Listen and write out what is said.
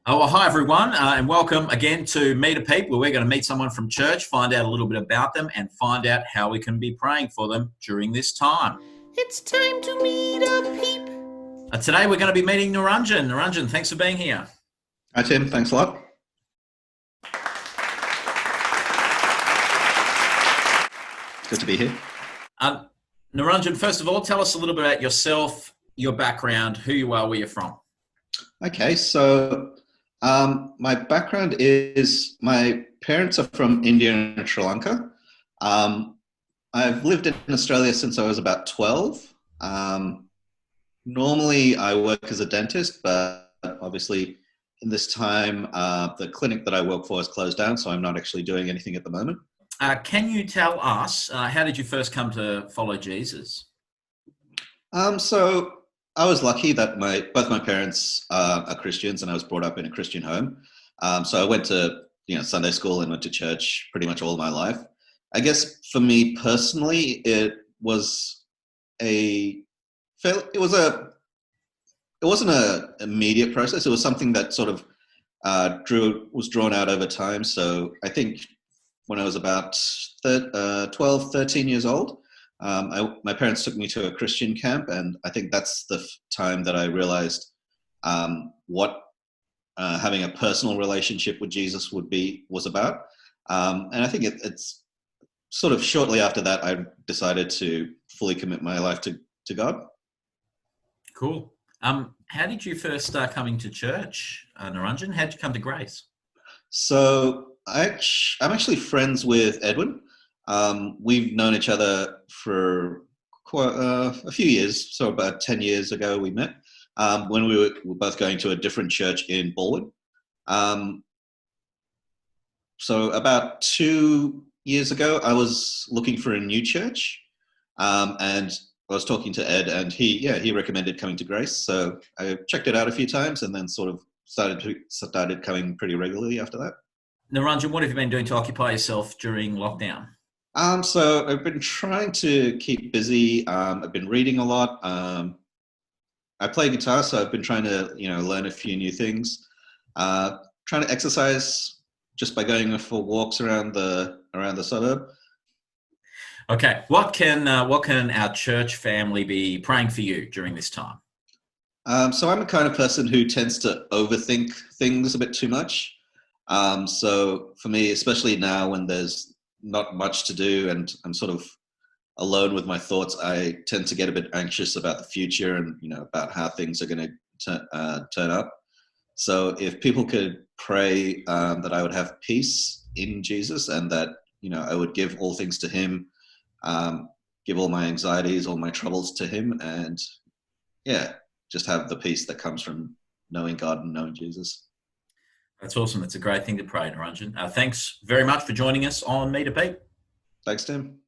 Oh, well, hi everyone, and welcome again to Meet a Peep, where we're going to meet someone from church, find out a little bit about them, and find out how we can be praying for them during this time. It's time to meet a peep. Today we're going to be meeting Nirangan. Nirangan, thanks for being here. Hi, Tim. Thanks a lot. Good to be here. Uh, Niranjan, first of all, tell us a little bit about yourself, your background, who you are, where you're from. Okay, so my background is my parents are from India and Sri Lanka. Um, I've lived in Australia since I was about 12. Um, Normally, I work as a dentist, but obviously, in this time, the clinic that I work for is closed down, so I'm not actually doing anything at the moment. Can you tell us, how did you first come to follow Jesus? So I was lucky that both my parents are Christians, and I was brought up in a Christian home. So I went to Sunday school and went to church pretty much all my life. I guess for me personally, was a it was a it wasn't a immediate process. It was something that sort of was drawn out over time. So I think when I was about 12, 13 years old, my parents took me to a Christian camp, and I think that's the time that I realized what having a personal relationship with Jesus was about. And I think it's sort of shortly after that I decided to fully commit my life to God. Cool. How did you first start coming to church, Niranjan? How did you come to grace? So I'm actually friends with Edwin. We've known each other for quite a few years. So about 10 years ago, we met when we were both going to a different church in Baldwin. Um, so about 2 years ago, I was looking for a new church, and I was talking to Ed, and he recommended coming to Grace. So I checked it out a few times, and then sort of started coming pretty regularly after that. Niranjan, what have you been doing to occupy yourself during lockdown? So I've been trying to keep busy. I've been reading a lot. I play guitar, so I've been trying to learn a few new things. Trying to exercise just by going for walks around the suburb. Okay, what can our church family be praying for you during this time? So I'm the kind of person who tends to overthink things a bit too much. So for me, especially now when there's not much to do and I'm sort of alone with my thoughts, I tend to get a bit anxious about the future and about how things are going to turn up. So if people could pray that I would have peace in Jesus and that I would give all things to Him, give all my anxieties, all my troubles to Him, and yeah, just have the peace that comes from knowing God and knowing Jesus. That's awesome. That's a great thing to pray, Niranjan. Thanks very much for joining us on Meet a Peep. Thanks, Tim.